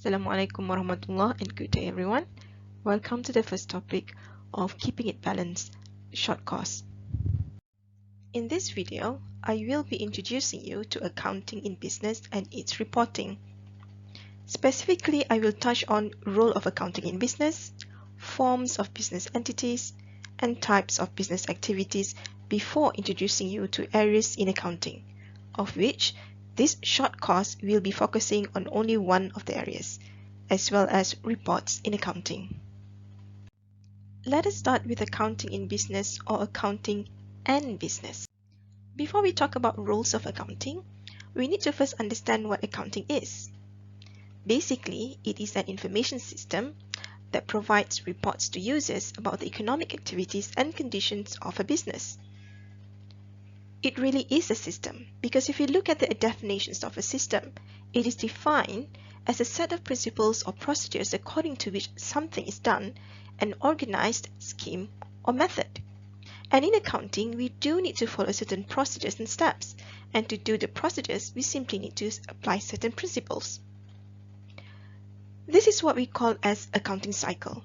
Assalamualaikum warahmatullah and good day everyone. Welcome to the first topic of keeping it balanced, short course. In this video, I will be introducing you to accounting in business and its reporting. Specifically, I will touch on role of accounting in business, forms of business entities, and types of business activities before introducing you to areas in accounting, of which this short course will be focusing on only one of the areas, as well as reports in accounting. Let us start with accounting in business or accounting and business. Before we talk about roles of accounting, we need to first understand what accounting is. Basically, it is an information system that provides reports to users about the economic activities and conditions of a business. It really is a system because if you look at the definitions of a system, it is defined as a set of principles or procedures according to which something is done, an organized scheme or method. And in accounting, we do need to follow certain procedures and steps, and to do the procedures, we simply need to apply certain principles. This is what we call as accounting cycle.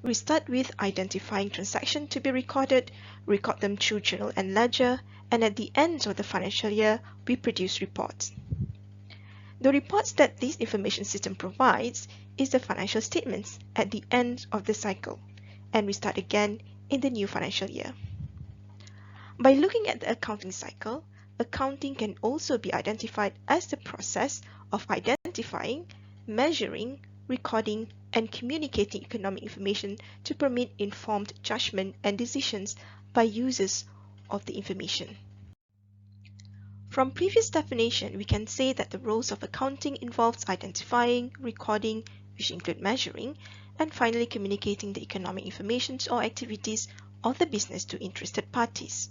We start with identifying transactions to be recorded, record them through journal and ledger, and at the end of the financial year, we produce reports. The reports that this information system provides is the financial statements at the end of the cycle, and we start again in the new financial year. By looking at the accounting cycle, accounting can also be identified as the process of identifying, measuring, recording, and communicating economic information to permit informed judgment and decisions by users of the information. From previous definition, we can say that the roles of accounting involves identifying, recording, which include measuring, and finally communicating the economic information or activities of the business to interested parties.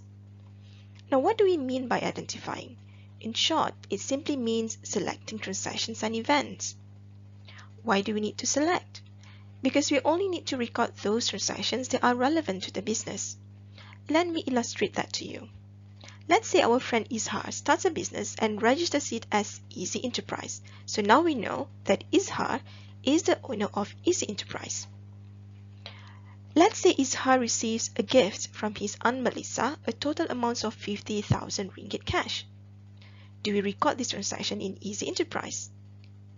Now, what do we mean by identifying? In short, it simply means selecting transactions and events. Why do we need to select? Because we only need to record those transactions that are relevant to the business. Let me illustrate that to you. Let's say our friend Izhar starts a business and registers it as Easy Enterprise. So now we know that Izhar is the owner of Easy Enterprise. Let's say Izhar receives a gift from his aunt Melissa, a total amount of 50,000 ringgit cash. Do we record this transaction in Easy Enterprise?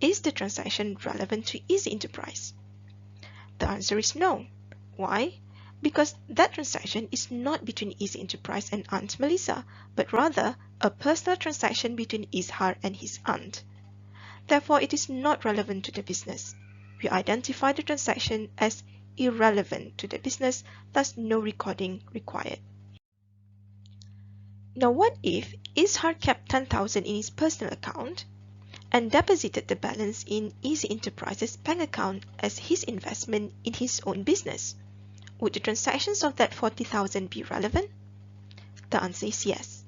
Is the transaction relevant to Easy Enterprise? The answer is no. Why? Because that transaction is not between Easy Enterprise and Aunt Melissa, but rather a personal transaction between Izhar and his aunt. Therefore, it is not relevant to the business. We identify the transaction as irrelevant to the business, thus no recording required. Now, what if Izhar kept 10,000 in his personal account and deposited the balance in Easy Enterprise's bank account as his investment in his own business? Would the transactions of that 40,000 be relevant? The answer is yes.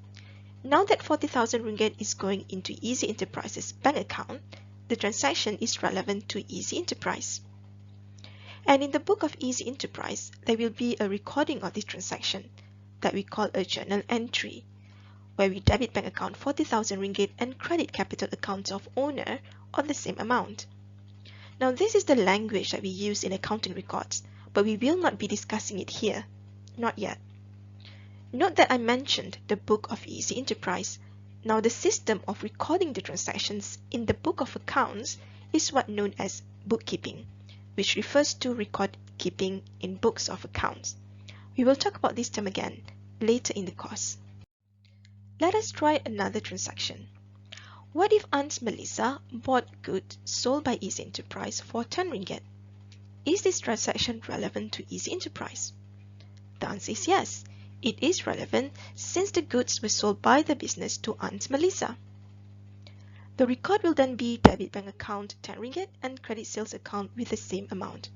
Now that 40,000 ringgit is going into Easy Enterprise's bank account, the transaction is relevant to Easy Enterprise. And in the book of Easy Enterprise, there will be a recording of this transaction that we call a journal entry, where we debit bank account 40,000 ringgit and credit capital accounts of owner of the same amount. Now, this is the language that we use in accounting records, but we will not be discussing it here. Not yet. Note that I mentioned the book of Easy Enterprise. Now, the system of recording the transactions in the book of accounts is what known as bookkeeping, which refers to record keeping in books of accounts. We will talk about this term again later in the course. Let us try another transaction. What if Aunt Melissa bought goods sold by Easy Enterprise for 10 ringgit? Is this transaction relevant to Easy Enterprise? The answer is yes. It is relevant since the goods were sold by the business to Aunt Melissa. The record will then be debit bank account 10 ringgit and credit sales account with the same amount.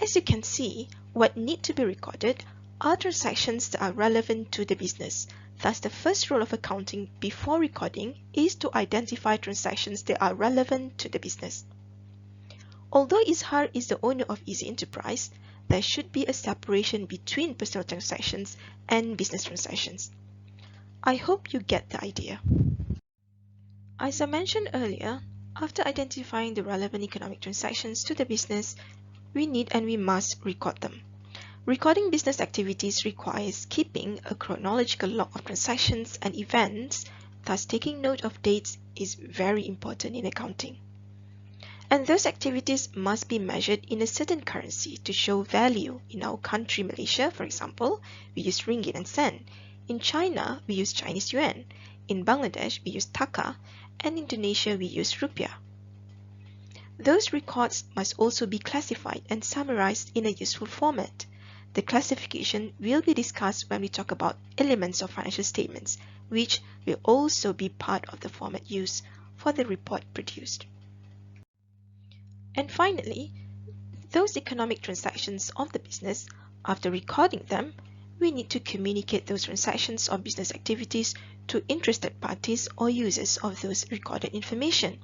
As you can see, what need to be recorded are transactions that are relevant to the business. Thus, the first rule of accounting before recording is to identify transactions that are relevant to the business. Although Izhar is the owner of Easy Enterprise, there should be a separation between personal transactions and business transactions. I hope you get the idea. As I mentioned earlier, After identifying the relevant economic transactions to the business, we need and we must record them. Recording business activities requires keeping a chronological log of transactions and events, thus taking note of dates is very important in accounting. And those activities must be measured in a certain currency to show value. In our country, Malaysia, for example, we use ringgit and sen. In China, we use Chinese yuan. In Bangladesh, we use taka. And in Indonesia, we use rupiah. Those records must also be classified and summarized in a useful format. The classification will be discussed when we talk about elements of financial statements, which will also be part of the format used for the report produced. And finally, those economic transactions of the business, after recording them, we need to communicate those transactions or business activities to interested parties or users of those recorded information.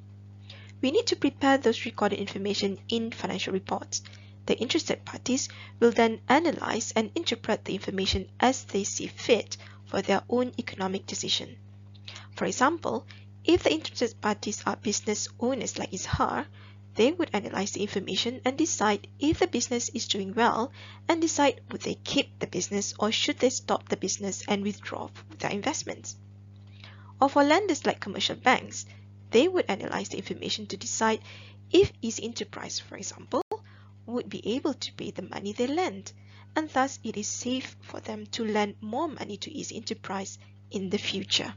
We need to prepare those recorded information in financial reports. The interested parties will then analyze and interpret the information as they see fit for their own economic decision. For example, if the interested parties are business owners like Izhar, they would analyze the information and decide if the business is doing well and decide would they keep the business or should they stop the business and withdraw their investments. Or for lenders like commercial banks, they would analyze the information to decide if Easy Enterprise, for example, would be able to pay the money they lend, and thus it is safe for them to lend more money to Easy Enterprise in the future.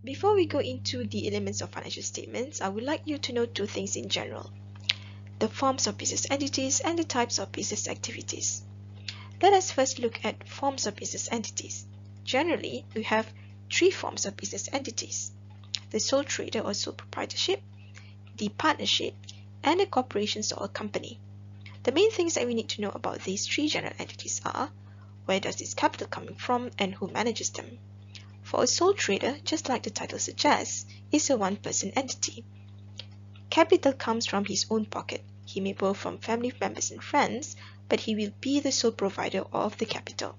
Before we go into the elements of financial statements, I would like you to know two things in general: the forms of business entities and the types of business activities. Let us first look at forms of business entities. Generally, we have three forms of business entities: the sole trader or sole proprietorship, the partnership, and a corporation or a company. The main things that we need to know about these three general entities are: where does this capital coming from and who manages them? For a sole trader, just like the title suggests, is a one-person entity. Capital comes from his own pocket. He may borrow from family members and friends, but he will be the sole provider of the capital.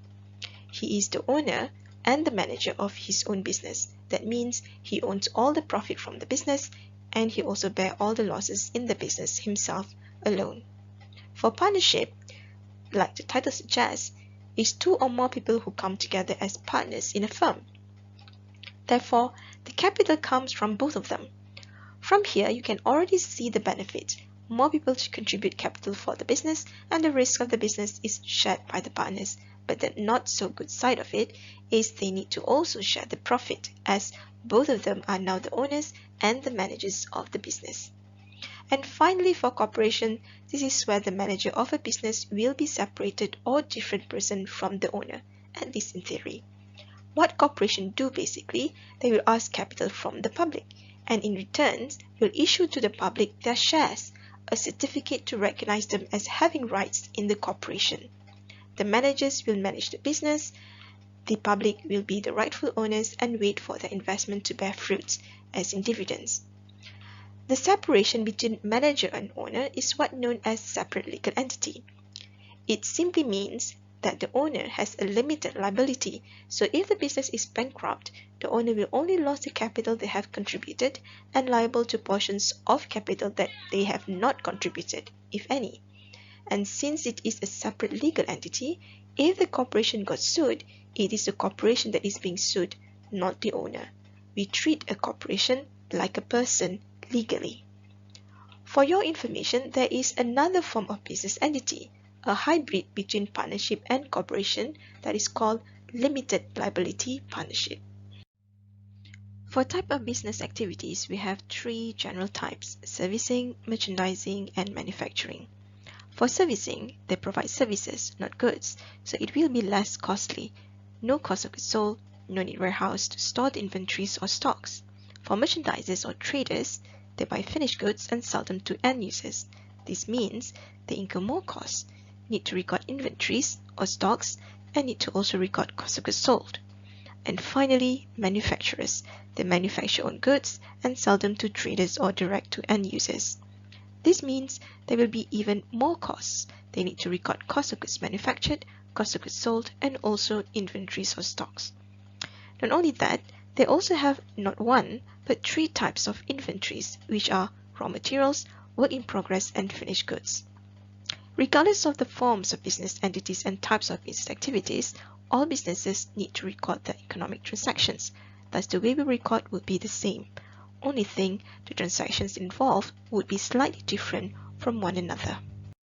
He is the owner and the manager of his own business. That means he owns all the profit from the business, and he also bears all the losses in the business himself alone. For partnership, like the title suggests, is two or more people who come together as partners in a firm. Therefore, the capital comes from both of them. From here, you can already see the benefit. More people to contribute capital for the business, and the risk of the business is shared by the partners. But the not so good side of it is they need to also share the profit, as both of them are now the owners and the managers of the business. And finally, for corporation, this is where the manager of a business will be separated or different person from the owner, at least in theory. What corporation do basically, they will ask capital from the public, and in return will issue to the public their shares, a certificate to recognize them as having rights in the corporation. The managers will manage the business, the public will be the rightful owners and wait for their investment to bear fruits, as in dividends. The separation between manager and owner is what known as separate legal entity. It simply means that the owner has a limited liability, so if the business is bankrupt, the owner will only lose the capital they have contributed and liable to portions of capital that they have not contributed, if any. And since it is a separate legal entity, if the corporation got sued, it is the corporation that is being sued, not the owner. We treat a corporation like a person legally. For your information, there is another form of business entity, a hybrid between partnership and corporation, that is called limited liability partnership. For type of business activities, we have three general types: servicing, merchandising, and manufacturing. For servicing, they provide services, not goods, so it will be less costly. No cost of goods sold, no need warehouse to store the inventories or stocks. For merchandisers or traders, they buy finished goods and sell them to end users. This means they incur more costs, need to record inventories or stocks, and need to also record cost of goods sold. And finally, manufacturers. They manufacture own goods and sell them to traders or direct to end users. This means there will be even more costs. They need to record cost of goods manufactured, cost of goods sold, and also inventories or stocks. Not only that, They also have not one, but three types of inventories, which are raw materials, work in progress, and finished goods. Regardless of the forms of business entities and types of its activities, all businesses need to record their economic transactions. Thus, the way we record would be the same. Only thing, the transactions involved would be slightly different from one another.